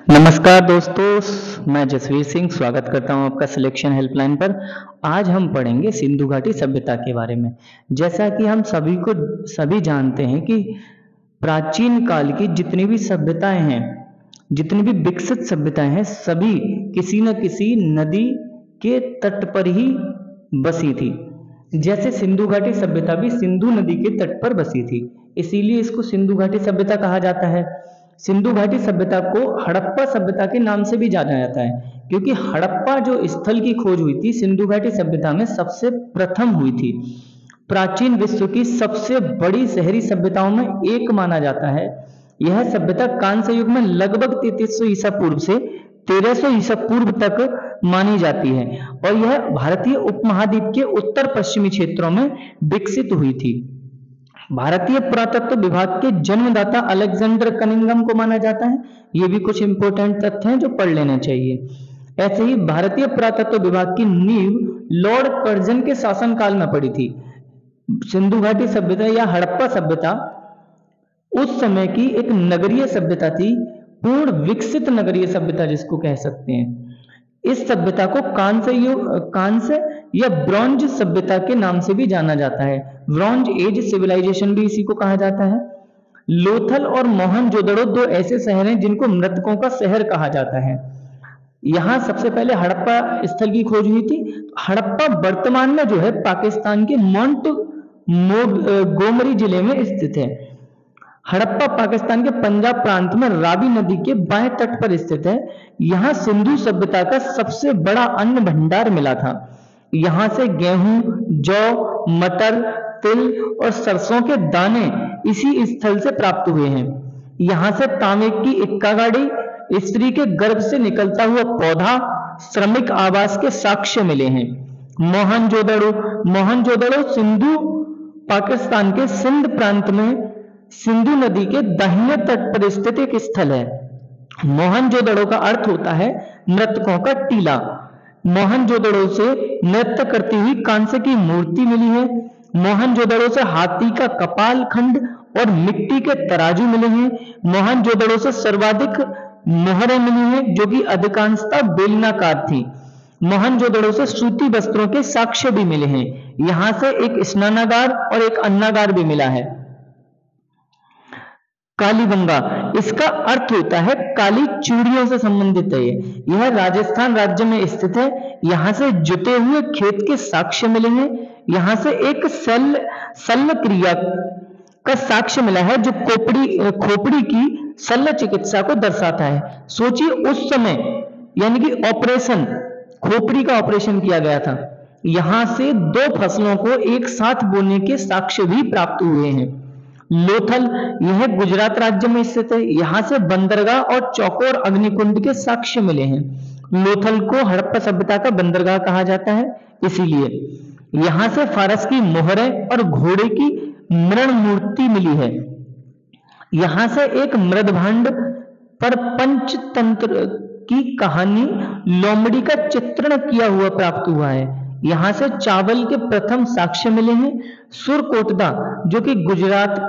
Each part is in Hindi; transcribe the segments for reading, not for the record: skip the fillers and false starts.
नमस्कार दोस्तों, मैं जसवीर सिंह स्वागत करता हूं आपका सिलेक्शन हेल्पलाइन पर। आज हम पढ़ेंगे सिंधु घाटी सभ्यता के बारे में। जैसा कि हम सभी जानते हैं कि प्राचीन काल की जितनी भी सभ्यताएं हैं, जितनी भी विकसित सभ्यताएं हैं, सभी किसी न किसी नदी के तट पर ही बसी थी। जैसे सिंधु घाटी सभ्यता भी सिंधु नदी के तट पर बसी थी, इसीलिए इसको सिंधु घाटी सभ्यता कहा जाता है। सिंधु घाटी सभ्यता को हड़प्पा सभ्यता के नाम से भी जाना जाता है, क्योंकि हड़प्पा जो स्थल की खोज हुई थी सिंधु घाटी सभ्यता में सबसे प्रथम हुई थी। प्राचीन विश्व की सबसे बड़ी शहरी सभ्यताओं में एक माना जाता है। यह सभ्यता कांस्य युग में लगभग 3300 ईसा पूर्व से 1300 ईसा पूर्व तक मानी जाती है और यह भारतीय उपमहाद्वीप के उत्तर पश्चिमी क्षेत्रों में विकसित हुई थी। भारतीय पुरातत्व विभाग के जन्मदाता अलेक्जेंडर कनिंघम को माना जाता है। ये भी कुछ इंपॉर्टेंट तथ्य हैं जो पढ़ लेने चाहिए। ऐसे ही भारतीय पुरातत्व विभाग की नींव लॉर्ड कर्जन के शासनकाल में पड़ी थी। सिंधु घाटी सभ्यता या हड़प्पा सभ्यता उस समय की एक नगरीय सभ्यता थी, पूर्ण विकसित नगरीय सभ्यता जिसको कह सकते हैं। इस सभ्यता को कांस्य या ब्रॉन्ज सभ्यता के नाम से भी जाना जाता है। ब्रॉन्ज एज सिविलाइजेशन भी इसी को कहा जाता है। लोथल और मोहनजोदड़ो दो ऐसे शहर हैं जिनको मृतकों का शहर कहा जाता है। यहाँ सबसे पहले हड़प्पा स्थल की खोज हुई थी। हड़प्पा वर्तमान में जो है पाकिस्तान के गोमरी जिले में स्थित है। हड़प्पा पाकिस्तान के पंजाब प्रांत में रावी नदी के बाएं तट पर स्थित है। यहाँ सिंधु सभ्यता का सबसे बड़ा अन्न भंडार मिला था। यहाँ से गेहूं, जौ, मटर, तिल और सरसों के दाने इसी स्थल से प्राप्त हुए हैं। यहाँ से तांबे की इक्का गाड़ी, स्त्री के गर्भ से निकलता हुआ पौधा, श्रमिक आवास के साक्ष्य मिले हैं। मोहनजोदड़ो सिंधु पाकिस्तान के सिंध प्रांत में सिंधु नदी के दाहिने तट पर स्थित एक स्थल है। मोहनजोदड़ो का अर्थ होता है मृतकों का टीला। मोहनजोदड़ो से नृत्य करती हुई कांस्य की मूर्ति मिली है। मोहनजोदड़ो से हाथी का कपाल खंड और मिट्टी के तराजू मिले हैं। मोहनजोदड़ो से सर्वाधिक मोहरें मिली हैं जो कि अधिकांशतः बेलनाकार थी। मोहनजोदड़ो से सूती वस्त्रों के साक्ष्य भी मिले हैं। यहां से एक स्नानागार और एक अन्नागार भी मिला है। कालीबंगा, इसका अर्थ होता है काली चूड़ियों से संबंधित है। यह राजस्थान राज्य में स्थित है। यहाँ से जुते हुए खेत के साक्ष्य मिले हैं। यहाँ से एक शल्य क्रिया का साक्ष्य मिला है जो खोपड़ी की शल्य चिकित्सा को दर्शाता है। सोचिए उस समय यानी कि खोपड़ी का ऑपरेशन किया गया था। यहाँ से दो फसलों को एक साथ बोने के साक्ष्य भी प्राप्त हुए हैं। लोथल, यह गुजरात राज्य में स्थित है। यहाँ से बंदरगाह और चौकोर अग्निकुंड के साक्ष्य मिले हैं। लोथल को हड़प्पा सभ्यता का बंदरगाह कहा जाता है इसीलिए। यहाँ से फारस की मोहरें और घोड़े की मृण मूर्ति मिली है। यहाँ से एक मृदभांड पर पंचतंत्र की कहानी लोमड़ी का चित्रण किया हुआ प्राप्त हुआ है। यहाँ से चावल के प्रथम साक्ष्य मिले हैं। सुरकोटदा जो कि गुजरात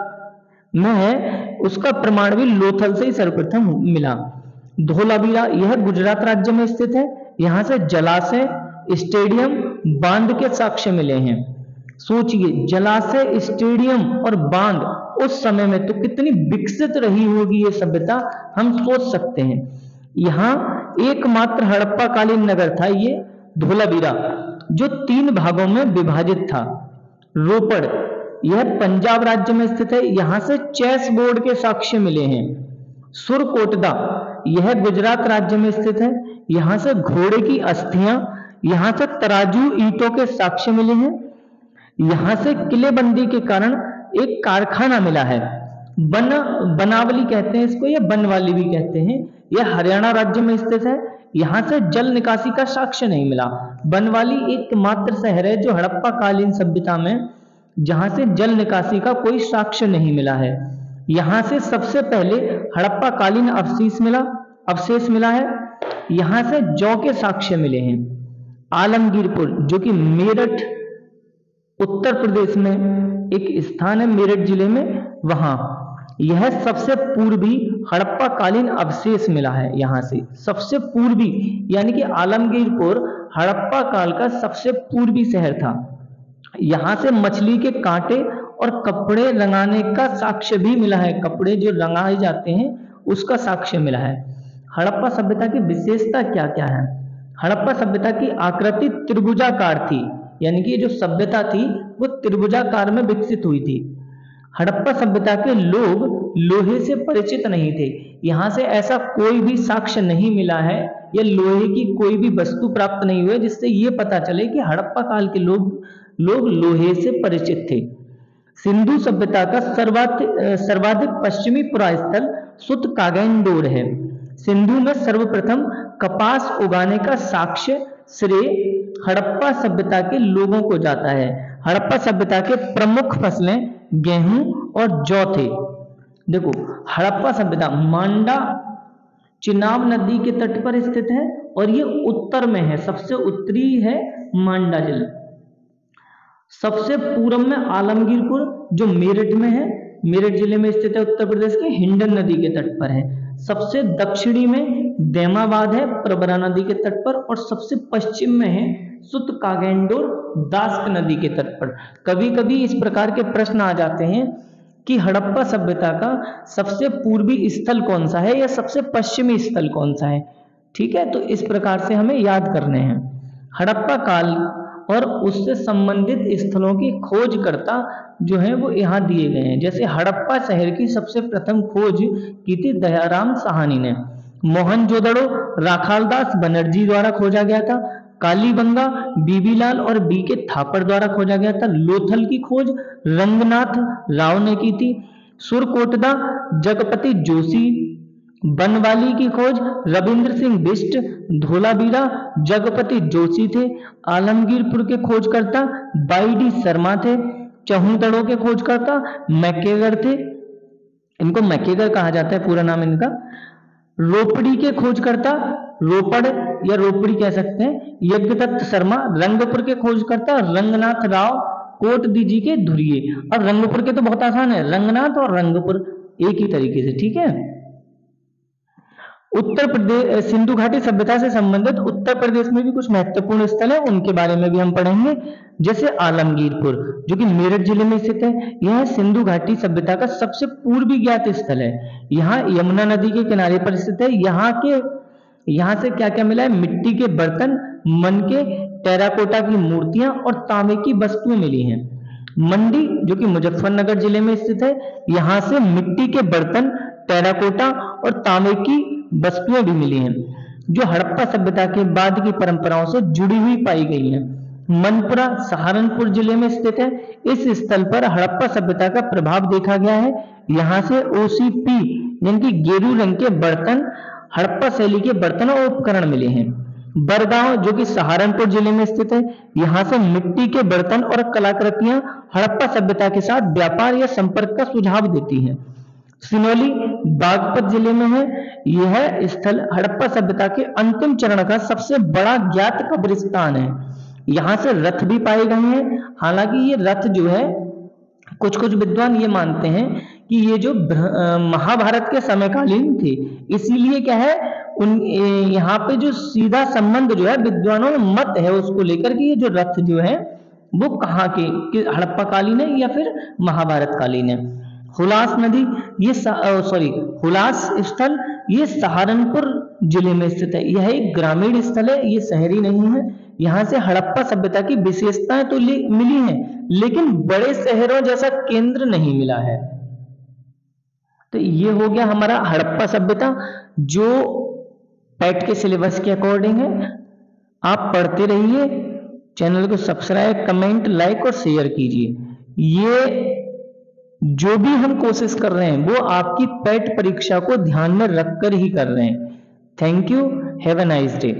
में है, उसका प्रमाण भी लोथल से ही सर्वप्रथम मिला। धोलावीरा, यह गुजरात राज्य में स्थित है। यहाँ से जलाशय, स्टेडियम, बांध के साक्ष्य मिले हैं। सोचिए जलाशय, स्टेडियम और बांध उस समय में तो कितनी विकसित रही होगी ये सभ्यता, हम सोच सकते हैं। यहाँ एकमात्र हड़प्पा कालीन नगर था ये धोलावीरा, जो 3 भागों में विभाजित था। रोपड़, यह पंजाब राज्य में स्थित है। यहाँ से चेस बोर्ड के साक्ष्य मिले हैं। सुरकोटदा, यह गुजरात राज्य में स्थित है। यहाँ से घोड़े की अस्थियां, यहाँ से तराजू ईंटों के साक्ष्य मिले हैं। यहाँ से किलेबंदी के कारण एक कारखाना मिला है। बनावली कहते हैं इसको, या बनवाली भी कहते हैं। यह हरियाणा राज्य में स्थित है। यहाँ से जल निकासी का साक्ष्य नहीं मिला। बनवाली एकमात्र शहर है जो हड़प्पा कालीन सभ्यता में जहां से जल निकासी का कोई साक्ष्य नहीं मिला है। यहाँ से सबसे पहले हड़प्पा कालीन अवशेष मिला है। यहाँ से जौ के साक्ष्य मिले हैं। आलमगीरपुर जो कि मेरठ उत्तर प्रदेश में एक स्थान है, मेरठ जिले में, वहां यह सबसे पूर्वी हड़प्पा कालीन अवशेष मिला है यहाँ से, सबसे पूर्वी, यानी कि आलमगीरपुर हड़प्पा काल का सबसे पूर्वी शहर था। यहाँ से मछली के कांटे और कपड़े रंगाने का साक्ष्य भी मिला है, कपड़े जो रंगाए जाते हैं उसका साक्ष्य मिला है। हड़प्पा सभ्यता की विशेषता क्या क्या है? हड़प्पा सभ्यता की आकृति त्रिभुजाकार थी, यानी कि जो सभ्यता थी वो त्रिभुजाकार में विकसित हुई थी। हड़प्पा सभ्यता के लोग लोहे से परिचित नहीं थे, यहाँ से ऐसा कोई भी साक्ष्य नहीं मिला है या लोहे की कोई भी वस्तु प्राप्त नहीं हुई जिससे ये पता चले कि हड़प्पा काल के लोग लोहे से परिचित थे। सिंधु सभ्यता का सर्वाधिक पश्चिमी पुरास्थल सुत कागेंडोर है। सिंधु में सर्वप्रथम कपास उगाने का साक्ष्य श्रेय हड़प्पा सभ्यता के लोगों को जाता है। हड़प्पा सभ्यता के प्रमुख फसलें गेहूं और जौ थे। देखो, हड़प्पा सभ्यता मांडा चिनाब नदी के तट पर स्थित है और ये उत्तर में है, सबसे उत्तरी है मांडा जिला। सबसे पूर्व में आलमगीरपुर जो मेरठ में है, मेरठ जिले में स्थित है, उत्तर प्रदेश के हिंडन नदी के तट पर है। सबसे दक्षिणी में दैमाबाद है प्रवरा नदी के तट पर, और सबसे पश्चिम में है सुत कागेंडोर दास्क नदी के तट पर। कभी कभी इस प्रकार के प्रश्न आ जाते हैं कि हड़प्पा सभ्यता का सबसे पूर्वी स्थल कौन सा है या सबसे पश्चिमी स्थल कौन सा है। ठीक है, तो इस प्रकार से हमें याद करने हैं। हड़प्पा काल और उससे संबंधित स्थलों की खोजकर्ता जो है वो यहाँ दिए गए हैं। जैसे हड़प्पा शहर की सबसे प्रथम खोज की थी दयाराम साहनी ने। मोहनजोदड़ो राखालदास बनर्जी द्वारा खोजा गया था। कालीबंगा बीबीलाल और बी के थापर द्वारा खोजा गया था। लोथल की खोज रंगनाथ राव ने की थी। सुरकोटदा जगपति जोशी। बनवाली की खोज रविंद्र सिंह बिष्ट धोलावीरा जगपति जोशी थे। आलमगीरपुर के खोजकर्ता बाईडी शर्मा थे। चहुंतड़ों के खोजकर्ता मैकेगर थे, इनको मैकेगर कहा जाता है पूरा नाम इनका। रोपड़ी के खोजकर्ता रोपड़ या रोपड़ी कह सकते हैं यज्ञदत्त शर्मा। रंगपुर के खोजकर्ता रंगनाथ राव कोट दीजी के धुरिये। अब रंगपुर के तो बहुत आसान है, रंगनाथ और रंगपुर एक ही तरीके से, ठीक है। उत्तर प्रदेश सिंधु घाटी सभ्यता से संबंधित उत्तर प्रदेश में भी कुछ महत्वपूर्ण स्थल है, उनके बारे में भी हम पढ़ेंगे। जैसे आलमगीरपुर जो कि मेरठ जिले में स्थित है, यह सिंधु घाटी सभ्यता का सबसे पूर्वी ज्ञात स्थल है। यहाँ यमुना नदी के किनारे पर स्थित है। यहाँ से क्या क्या मिला है? मिट्टी के बर्तन, मन के टेराकोटा की मूर्तियां और तांबे की वस्तुएं मिली हैं। मंडी जो कि मुजफ्फरनगर जिले में स्थित है, यहाँ से मिट्टी के बर्तन, टेराकोटा और तांबे की वस्तुएं भी मिली हैं जो हड़प्पा सभ्यता के बाद की परंपराओं से जुड़ी हुई पाई गई हैं। मनपुरा सहारनपुर जिले में स्थित है। इस स्थल पर हड़प्पा सभ्यता का प्रभाव देखा गया है। यहाँ से ओसीपी यानी कि गेरू रंग के बर्तन, हड़प्पा शैली के बर्तन और उपकरण मिले हैं। बरगांव जो कि सहारनपुर जिले में स्थित है, यहाँ से मिट्टी के बर्तन और कलाकृतियां हड़प्पा सभ्यता के साथ व्यापार या संपर्क का सुझाव देती हैं। सिनोली बागपत जिले में है। यह स्थल हड़प्पा सभ्यता के अंतिम चरण का सबसे बड़ा ज्ञात कब्रिस्तान है। यहाँ से रथ भी पाए गए हैं। हालांकि ये रथ जो है कुछ कुछ विद्वान ये मानते हैं कि ये जो महाभारत के समकालीन थे, इसीलिए क्या है यहाँ पे जो सीधा संबंध जो है विद्वानों में मत है उसको लेकर कि ये जो रथ जो है वो कहाँ के हड़प्पा कालीन है या फिर महाभारत कालीन है। हुलास नदी हुलास स्थल ये सहारनपुर जिले में स्थित है। यह एक ग्रामीण स्थल है, ये शहरी नहीं है। यहाँ से हड़प्पा सभ्यता की विशेषताएं तो मिली हैं, लेकिन बड़े शहरों जैसा केंद्र नहीं मिला है। तो ये हो गया हमारा हड़प्पा सभ्यता जो पैट के सिलेबस के अकॉर्डिंग है। आप पढ़ते रहिए, चैनल को सब्सक्राइब, कमेंट, लाइक और शेयर कीजिए। ये जो भी हम कोशिश कर रहे हैं वो आपकी पैट परीक्षा को ध्यान में रखकर ही कर रहे हैं। Thank you, have a nice day.